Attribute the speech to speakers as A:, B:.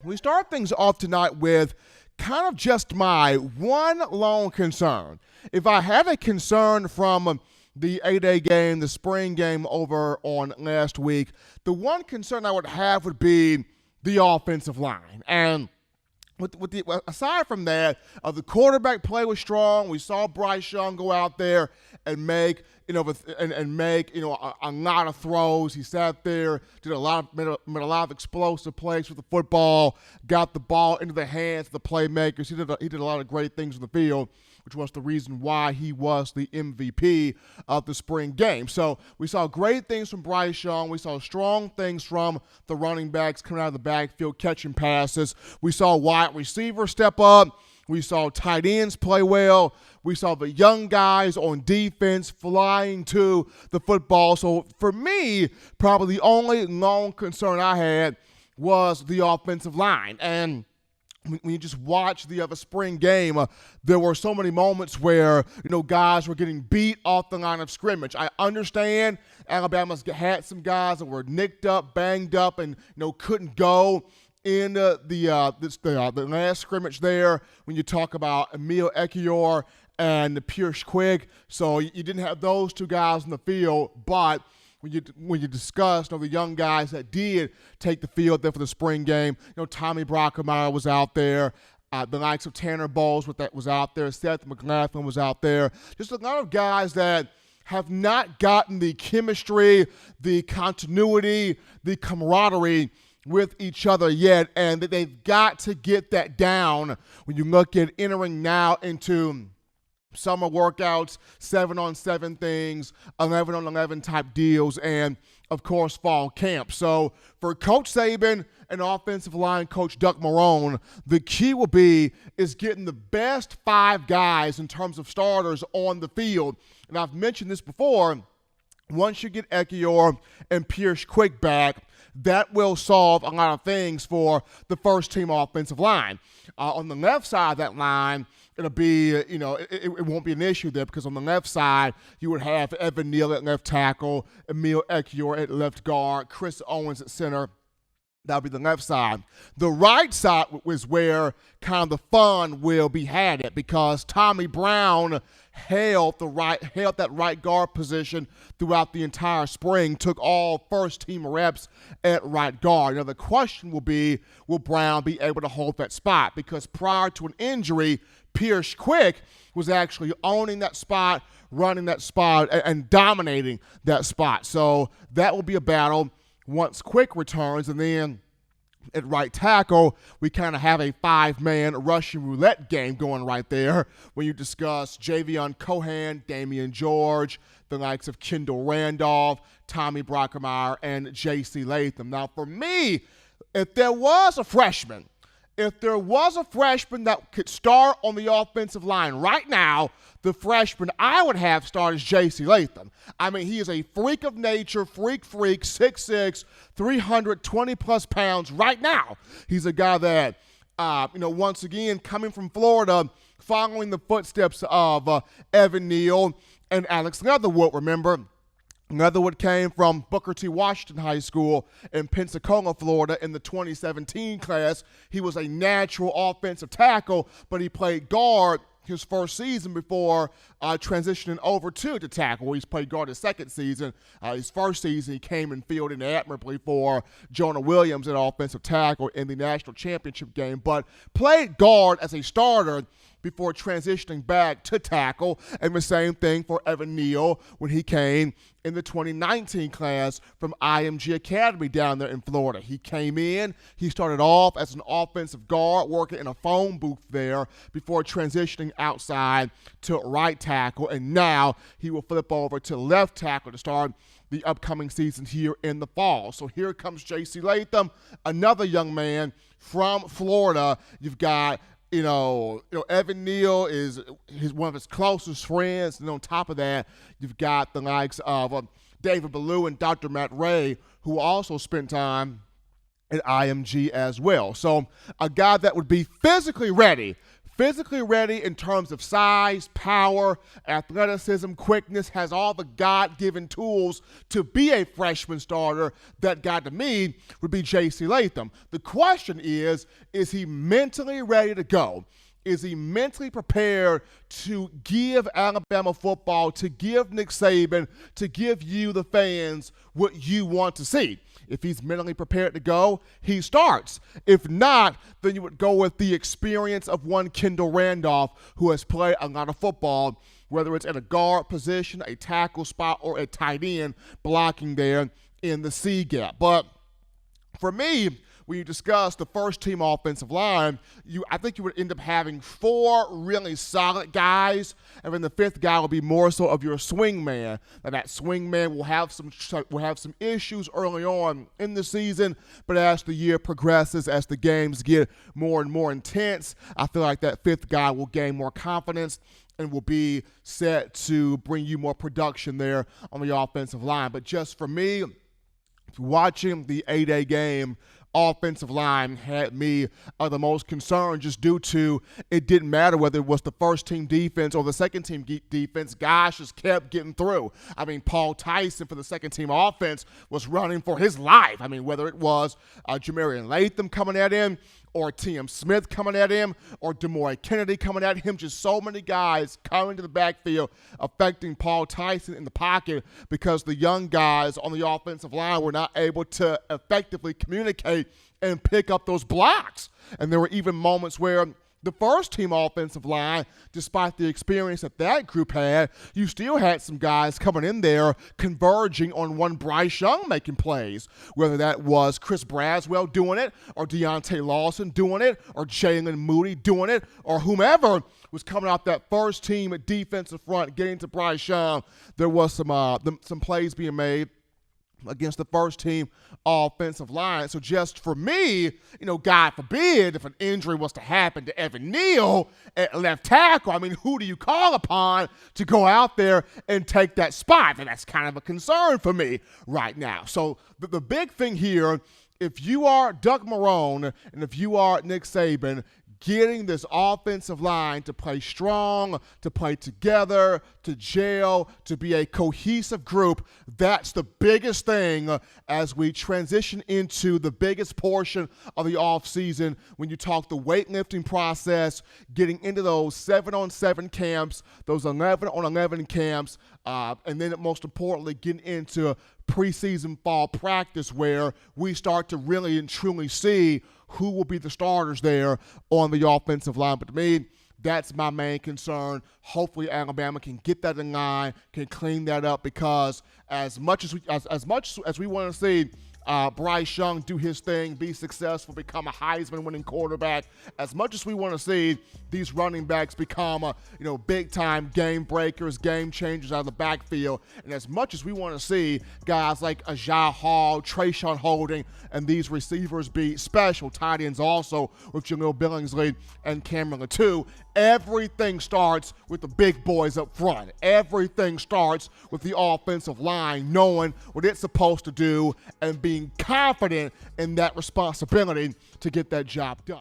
A: We start things off tonight with kind of just my one lone concern. If I had a concern from the 8A game, the spring game over on last week, the one concern I would have would be the offensive line. And aside from that, the quarterback play was strong. We saw Bryce Young go out there and make a lot of throws. He sat there, made a lot of explosive plays with the football, got the ball into the hands of the playmakers. He did a lot of great things on the field, which was the reason why he was the MVP of the spring game. So we saw great things from Bryce Young. We saw strong things from the running backs coming out of the backfield, catching passes. We saw wide receivers step up. We saw tight ends play well. We saw the young guys on defense flying to the football. So for me, probably the only lone concern I had was the offensive line. And when you just watch the spring game, there were so many moments where, guys were getting beat off the line of scrimmage. I understand Alabama's had some guys that were nicked up, banged up, and, couldn't go in the last scrimmage there when you talk about Emil Ekiyor and Pierce Quick. So you didn't have those two guys in the field, but when you discuss the young guys that did take the field there for the spring game, Tommy Brockermeyer was out there. The likes of Tanner Bowles was out there. Seth McLaughlin was out there. Just a lot of guys that have not gotten the chemistry, the continuity, the camaraderie with each other yet, and that they've got to get that down when you look at entering now into summer workouts, 7-on-7 things, 11-on-11 type deals, and, of course, fall camp. So for Coach Saban and offensive line coach Doug Marrone, the key will be is getting the best 5 guys in terms of starters on the field. And I've mentioned this before, once you get Ekiyor and Pierce Quick back, that will solve a lot of things for the first-team offensive line. On the left side of that line, it'll be, it won't be an issue there because on the left side, you would have Evan Neal at left tackle, Emil Ekiyor at left guard, Chris Owens at center. That'll be the left side. The right side was where kind of the fun will be had at because Tommy Brown held that right guard position throughout the entire spring, took all first-team reps at right guard. Now, the question will be, will Brown be able to hold that spot? Because prior to an injury, Pierce Quick was actually owning that spot, running that spot, and dominating that spot. So that will be a battle once Quick returns, and then at right tackle, we kind of have a 5-man Russian roulette game going right there when you discuss Javion Cohan, Damian George, the likes of Kendall Randolph, Tommy Brockermeyer, and J.C. Latham. Now, for me, if there was a freshman that could start on the offensive line right now, the freshman I would have start is J.C. Latham. I mean, he is a freak of nature, freak, 6'6", 320-plus pounds right now. He's a guy that, once again, coming from Florida, following the footsteps of Evan Neal and Alex Leatherwood, remember? Leatherwood came from Booker T. Washington High School in Pensacola, Florida in the 2017 class. He was a natural offensive tackle, but he played guard his first season before transitioning over to tackle. He's played guard his second season. His first season, he came and fielded admirably for Jonah Williams at offensive tackle in the national championship game, but played guard as a starter before transitioning back to tackle, and the same thing for Evan Neal when he came in the 2019 class from IMG Academy down there in Florida. He came in, he started off as an offensive guard working in a phone booth there before transitioning outside to right tackle, and now he will flip over to left tackle to start the upcoming season here in the fall. So here comes J.C. Latham, another young man from Florida. You've got Evan Neal is one of his closest friends, and on top of that, you've got the likes of David Ballou and Dr. Matt Ray, who also spent time at IMG as well. So a guy that would be physically ready physically ready in terms of size, power, athleticism, quickness, has all the God-given tools to be a freshman starter. That guy to me would be J.C. Latham. The question is he mentally ready to go? Is he mentally prepared to give Alabama football, to give Nick Saban, to give you, the fans, what you want to see? If he's mentally prepared to go, he starts. If not, then you would go with the experience of one Kendall Randolph, who has played a lot of football, whether it's at a guard position, a tackle spot, or a tight end, blocking there in the C gap. But for me, when you discuss the first-team offensive line, I think you would end up having 4 really solid guys, and then the 5th guy will be more so of your swing man. And that swing man will have some issues early on in the season, but as the year progresses, as the games get more and more intense, I feel like that 5th guy will gain more confidence and will be set to bring you more production there on the offensive line. But just for me, watching the A-Day game, offensive line had me the most concerned, just due to it didn't matter whether it was the first-team defense or the second-team defense. Guys just kept getting through. I mean, Paul Tyson for the second-team offense was running for his life. I mean, whether it was Jamarian Latham coming at him, or T.M. Smith coming at him, or DeMoy Kennedy coming at him. Just so many guys coming to the backfield, affecting Paul Tyson in the pocket, because the young guys on the offensive line were not able to effectively communicate and pick up those blocks. And there were even moments where the first-team offensive line, despite the experience that group had, you still had some guys coming in there converging on one Bryce Young making plays, whether that was Chris Braswell doing it, or Deontay Lawson doing it, or Jalen Moody doing it, or whomever was coming out that first-team defensive front getting to Bryce Young. There was some plays being made against the first-team offensive line. So just for me, God forbid if an injury was to happen to Evan Neal at left tackle, I mean, who do you call upon to go out there and take that spot? And that's kind of a concern for me right now. So the big thing here, if you are Doug Marrone and if you are Nick Saban, getting this offensive line to play strong, to play together, to gel, to be a cohesive group, that's the biggest thing as we transition into the biggest portion of the offseason. When you talk the weightlifting process, getting into those 7-on-7 camps, those 11-on-11 camps, and then most importantly, getting into preseason fall practice, where we start to really and truly see who will be the starters there on the offensive line. But to me, that's my main concern. Hopefully Alabama can get that in line, can clean that up, because as much as we want to see Bryce Young do his thing, be successful, become a Heisman-winning quarterback, as much as we want to see these running backs become big-time game breakers, game changers out of the backfield, and as much as we want to see guys like Ajay Hall, Trayshawn Holding, and these receivers be special tight ends also with Jaleel Billingsley and Cameron Latou, everything starts with the big boys up front. Everything starts with the offensive line knowing what it's supposed to do and being confident in that responsibility to get that job done.